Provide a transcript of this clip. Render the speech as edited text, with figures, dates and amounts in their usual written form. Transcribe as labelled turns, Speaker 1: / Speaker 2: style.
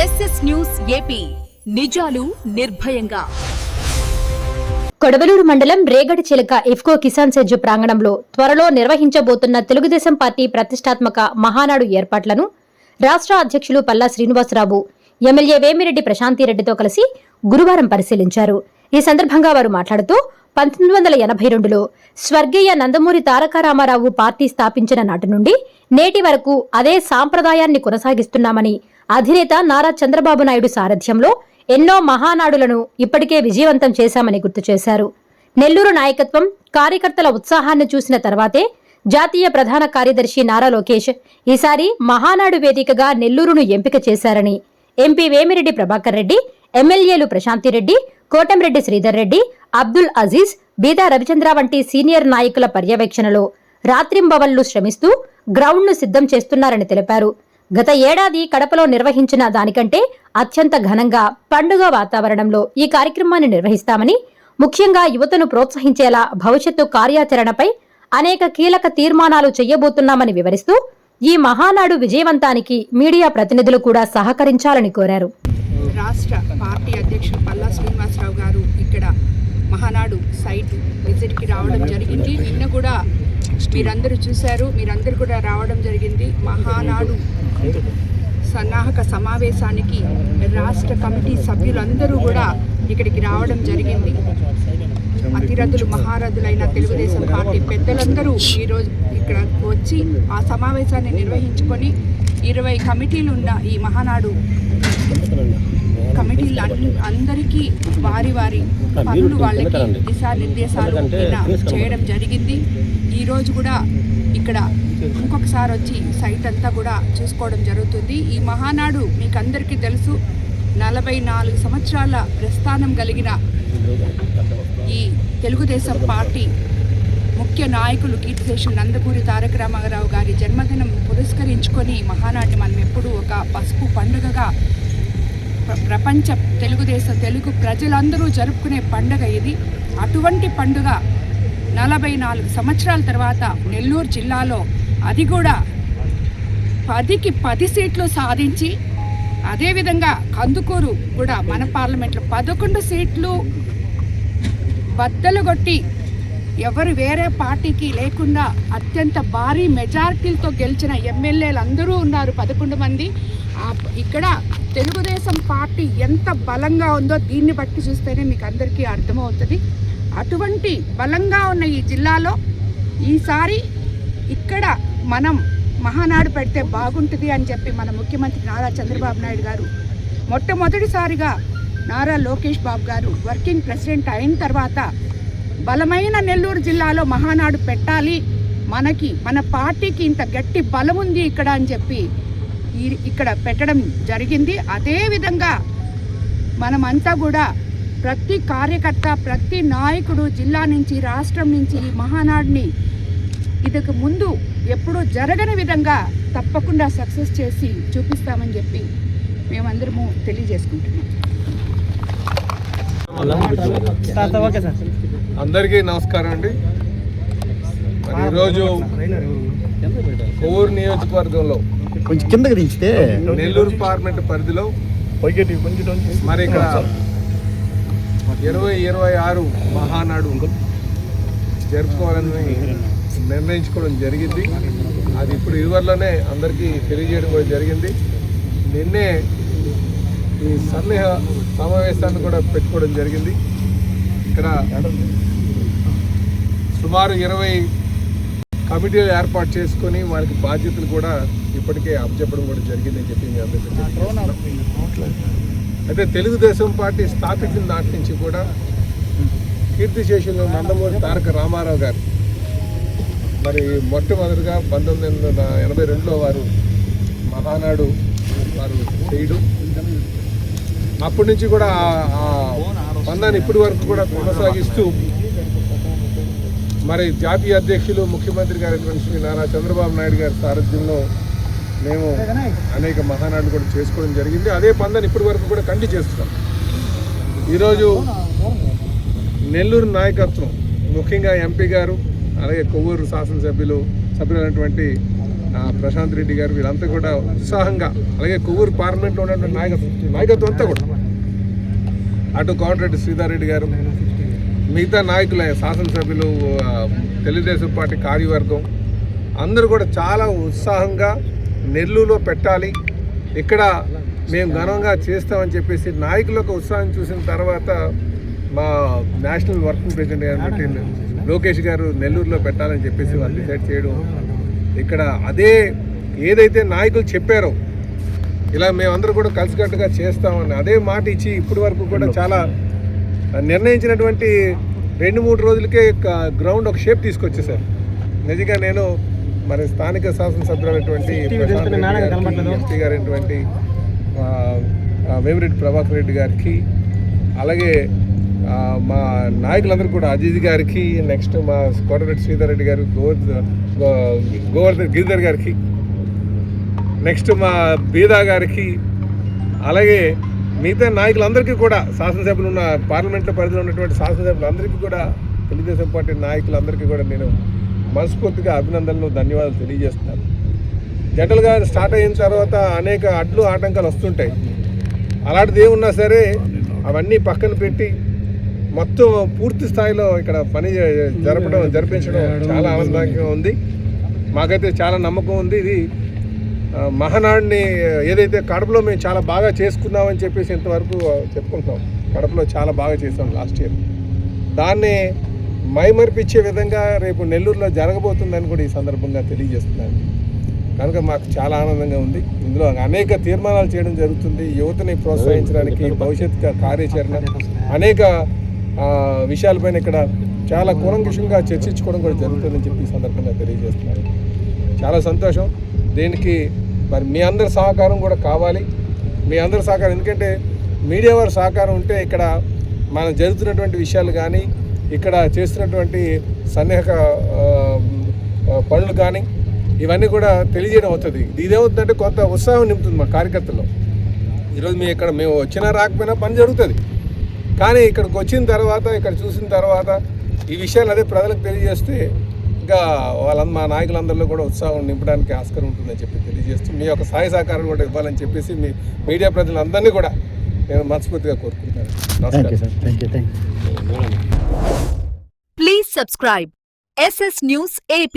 Speaker 1: SS news AP నిజాలు నిర్భయంగా.
Speaker 2: కొడవలూరు మండలం రేగడిచిలక ఇఫ్కో కిసాన్ సెజ్ ప్రాంగణంలో త్వరలో నిర్వహించబోతున్న తెలుగుదేశం పార్టీ ప్రతిష్టాత్మక మహానాడు ఏర్పాట్లను రాష్ట్ర అధ్యక్షులు పల్లా శ్రీనివాసరావు, ఎమ్మెల్యే వేమిరెడ్డి ప్రశాంతిరెడ్డితో కలిసి గురువారం పరిశీలించారు. ఈ సందర్భంగా వారు మాట్లాడుతూ 1982లో స్వర్గీయ నందమూరి తారక రామారావు పార్టీ స్థాపించిన నాటి నుండి నేటి వరకు అదే సాంప్రదాయాన్ని కొనసాగిస్తున్నామని, అధినేత నారా చంద్రబాబు నాయుడు సారథ్యంలో ఎన్నో మహానాడులను ఇప్పటికే విజయవంతం చేశామని గుర్తు చేశారు. నెల్లూరు నాయకత్వం, కార్యకర్తల ఉత్సాహాన్ని చూసిన తర్వాతే జాతీయ ప్రధాన కార్యదర్శి నారా లోకేష్ ఈసారి మహానాడు వేదికగా నెల్లూరును ఎంపిక చేశారని, ఎంపీ వేమిరెడ్డి ప్రభాకర్ రెడ్డి, ఎమ్మెల్యేలు ప్రశాంతిరెడ్డి, కోటంరెడ్డి శ్రీధర్ రెడ్డి, అబ్దుల్ అజీజ్, బీదా రవిచంద్ర వంటి సీనియర్ నాయకుల పర్యవేక్షణలో రాత్రింబవళ్లు శ్రమిస్తూ గ్రౌండ్ను సిద్ధం చేస్తున్నారని తెలిపారు. గత ఏడాది కడపలో నిర్వహించిన దానికంటే అత్యంత ఘనంగా పండుగ వాతావరణంలో ఈ కార్యక్రమాన్ని నిర్వహిస్తామని, ముఖ్యంగా యువతను ప్రోత్సహించేలా భవిష్యత్తు కార్యాచరణపై అనేక కీలక తీర్మానాలు చేయబోతున్నామని వివరిస్తూ ఈ మహానాడు విజయవంతానికి మీడియా ప్రతినిధులు కూడా సహకరించాలని కోరారు.
Speaker 3: రాష్ట్ర పార్టీ అధ్యక్షులు పల్లా శ్రీనివాసరావు గారు ఇక్కడ మహానాడు సైట్ విజిట్కి రావడం జరిగింది. నిన్న కూడా మీరందరూ చూశారు, మీరందరూ కూడా రావడం జరిగింది. మహానాడు సన్నాహక సమావేశానికి రాష్ట్ర కమిటీ సభ్యులందరూ కూడా ఇక్కడికి రావడం జరిగింది. అతిరథులు మహారథులైన తెలుగుదేశం పార్టీ పెద్దలందరూ ఈరోజు ఇక్కడ వచ్చి ఆ సమావేశాన్ని నిర్వహించుకొని 20 కమిటీలు ఉన్న ఈ మహానాడు కమిటీలు అందరికీ వారి వారి పనులు వాళ్ళకి దిశానిర్దేశాలు చేయడం జరిగింది. ఈరోజు కూడా ఇక్కడ ఇంకొకసారి వచ్చి సైట్ అంతా కూడా చూసుకోవడం జరుగుతుంది. ఈ మహానాడు మీకు అందరికీ తెలుసు, 44 సంవత్సరాల ప్రస్థానం కలిగిన ఈ తెలుగుదేశం పార్టీ ముఖ్య నాయకులు కీర్తిశేషులు నందమూరి తారక రామారావు గారి జన్మదినం పురస్కరించుకొని మహానాడిని మనం ఎప్పుడూ ఒక పసుపు పండుగగా ప్రపంచ తెలుగు ప్రజలందరూ జరుపుకునే పండుగ ఇది. అటువంటి పండుగ 44 సంవత్సరాల తర్వాత నెల్లూరు జిల్లాలో అది కూడా 10కి 10 సీట్లు సాధించి, అదేవిధంగా కందుకూరు కూడా మన పార్లమెంట్లో 11 సీట్లు బద్దలు కొట్టి ఎవరు వేరే పార్టీకి లేకుండా అత్యంత భారీ మెజారిటీలతో గెలిచిన ఎమ్మెల్యేలు అందరూ ఉన్నారు, 11 మంది. ఇక్కడ తెలుగుదేశం పార్టీ ఎంత బలంగా ఉందో దీన్ని బట్టి చూస్తేనే మీకు అందరికీ అర్థమవుతుంది. అటువంటి బలంగా ఉన్న ఈ జిల్లాలో ఈసారి ఇక్కడ మనం మహానాడు పెడితే బాగుంటుంది అని చెప్పి మన ముఖ్యమంత్రి నారా చంద్రబాబు నాయుడు గారు మొట్టమొదటిసారిగా నారా లోకేష్ బాబు గారు వర్కింగ్ ప్రెసిడెంట్ అయిన తర్వాత బలమైన నెల్లూరు జిల్లాలో మహానాడు పెట్టాలి, మన పార్టీకి ఇంత గట్టి బలం ఉంది ఇక్కడ అని చెప్పి ఇక్కడ పెట్టడం జరిగింది. అదేవిధంగా మనమంతా కూడా ప్రతి కార్యకర్త, ప్రతి నాయకుడు జిల్లా నుంచి, రాష్ట్రం నుంచి ఈ మహానాడుని ఇదికి ముందు ఎప్పుడూ జరగని విధంగా తప్పకుండా సక్సెస్ చేసి చూపిస్తామని చెప్పి మేమందరము తెలియజేసుకుంటున్నాం.
Speaker 4: అందరికీ నమస్కారం అండి. ఈరోజు కొవ్వూరు నియోజకవర్గంలో
Speaker 5: కొంచెం కిందకి దించితే
Speaker 4: నెల్లూరు పార్లమెంట్ పరిధిలో మరి ఇక్కడ 2026 మహానాడు జరుపుకోవాలని నిర్ణయించుకోవడం జరిగింది. అది ఇప్పుడు ఇదివరలోనే అందరికీ తెలియజేయడం కూడా జరిగింది. నిన్నే ఈ సన్నిహ సమావేశాన్ని కూడా పెట్టుకోవడం జరిగింది. ఇక్కడ సుమారు 20 కమిటీలు ఏర్పాటు చేసుకొని వారికి బాధ్యతలు కూడా ఇప్పటికే అప్పచెప్పడం కూడా జరిగిందని చెప్పి మీ అందరికీ. అయితే తెలుగుదేశం పార్టీ స్థాపించిన నాటి నుంచి కూడా కీర్తిశేషులు నందమూరి తారక రామారావు గారు మరి మొట్టమొదటిగా 1982లో వారు మహానాడు వారు చేయడం, అప్పటి నుంచి కూడా ఆ బంధాన్ని ఇప్పటి వరకు కూడా కొనసాగిస్తూ మరి జాతీయ అధ్యక్షులు ముఖ్యమంత్రి గారైనటువంటి శ్రీ నారా చంద్రబాబు నాయుడు గారి సారథ్యంలో మేము అనేక మహానాడులు కూడా చేసుకోవడం జరిగింది. అదే బంధాన్ని ఇప్పటి వరకు కూడా కంటిన్యూ చేస్తున్నాం. ఈరోజు నెల్లూరు నాయకత్వం, ముఖ్యంగా ఎంపీ గారు, అలాగే కొవ్వూరు శాసనసభ్యులైనటువంటి ప్రశాంత్ రెడ్డి గారు వీళ్ళంతా కూడా ఉత్సాహంగా, అలాగే కొవ్వూరు పార్లమెంట్లో ఉన్నటువంటి నాయకత్వం అంతా కూడా, అటు కోమటిరెడ్డి శ్రీధర్ గారు, మిగతా నాయకుల శాసనసభ్యులు, తెలుగుదేశం పార్టీ కార్యవర్గం అందరూ కూడా చాలా ఉత్సాహంగా నెల్లూరులో పెట్టాలి, ఇక్కడ మేము ఘనంగా చేస్తామని చెప్పేసి నాయకులకు ఉత్సాహం చూసిన తర్వాత మా నేషనల్ వర్కింగ్ ప్రెసిడెంట్ గారు లోకేష్ గారు నెల్లూరులో పెట్టాలని చెప్పేసి వాళ్ళు డిసైడ్ చేయడం, ఇక్కడ అదే ఏదైతే నాయకులు చెప్పారో ఇలా మేమందరూ కూడా కలిసికట్టుగా చేస్తామని అదే మాట ఇచ్చి ఇప్పటి వరకు కూడా చాలా నిర్ణయించినటువంటి 2-3 రోజులకే గ్రౌండ్ ఒక షేప్ తీసుకొచ్చేసారు. నిజంగా నేను మరి స్థానిక శాసనసభ్యులైనటువంటి ఎంపీ గారైనటువంటి వేమిరెడ్డి ప్రభాకర్ రెడ్డి గారికి, అలాగే మా నాయకులందరూ కూడా అజీజ్ గారికి, నెక్స్ట్ మా కోటరెడ్డి శ్రీధర్ రెడ్డి గారు, గోవర్ధన్ గిరిధర్ గారికి, నెక్స్ట్ మా బీదా గారికి, అలాగే మిగతా నాయకులందరికీ కూడా శాసనసభ్యులు ఉన్న పార్లమెంట్లో పరిధిలో ఉన్నటువంటి శాసనసభ్యులందరికీ కూడా తెలుగుదేశం పార్టీ నాయకులందరికీ కూడా నేను మనస్ఫూర్తిగా అభినందనలు, ధన్యవాదాలు తెలియజేస్తున్నాను. జనరల్గా స్టార్ట్ అయిన తర్వాత అనేక అడ్లు ఆటంకాలు వస్తుంటాయి. అలాంటిది ఏమున్నా సరే అవన్నీ పక్కన పెట్టి మొత్తం పూర్తి స్థాయిలో ఇక్కడ పని జరిపించడం చాలా ఆనందంగా ఉంది. మాకైతే చాలా నమ్మకం ఉంది. ఇది మహానాడిని ఏదైతే కడపలో మేము చాలా బాగా చేసుకున్నామని చెప్పేసి ఇంతవరకు చెప్పుకుంటున్నాం, కడపలో చాలా బాగా చేసాం లాస్ట్ ఇయర్, దాన్ని మైమరిపించే విధంగా రేపు నెల్లూరులో జరగబోతుందని కూడా ఈ సందర్భంగా తెలియజేస్తున్నాను. కనుక మాకు చాలా ఆనందంగా ఉంది. ఇందులో అనేక తీర్మానాలు చేయడం జరుగుతుంది, యువతని ప్రోత్సహించడానికి భవిష్యత్ కార్యాచరణ, అనేక విషయాలపైన ఇక్కడ చాలా కూలంకషంగా చర్చించుకోవడం కూడా జరుగుతుందని చెప్పి ఈ సందర్భంగా తెలియజేస్తున్నారు. చాలా సంతోషం. దీనికి మరి మీ అందరి సహకారం కూడా కావాలి. మీ అందరి సహకారం, ఎందుకంటే మీడియా వారి సహకారం ఉంటే ఇక్కడ మనం జరుగుతున్నటువంటి విషయాలు కానీ, ఇక్కడ చేస్తున్నటువంటి సన్నిహక పనులు కానీ ఇవన్నీ కూడా తెలియజేయడం అవుతుంది. ఇదేమవుతుందంటే కొంత ఉత్సాహం నింపుతుంది మా కార్యకర్తల్లో. ఈరోజు మేము వచ్చినా రాకపోయినా పని జరుగుతుంది, కానీ ఇక్కడికి వచ్చిన తర్వాత, ఇక్కడ చూసిన తర్వాత ఈ విషయాలు అదే ప్రజలకు తెలియజేస్తే ఇంకా మా నాయకులందరిలో కూడా ఉత్సాహం నింపడానికి ఆస్కారం ఉంటుందని చెప్పి తెలియజేస్తూ మీ యొక్క సహాయ సహకారం కూడా ఇవ్వాలని చెప్పేసి మీ మీడియా ప్రజలందరినీ కూడా నేను మనస్ఫూర్తిగా కోరుకుంటున్నాను. నమస్కారం.
Speaker 1: Please subscribe SS News AP.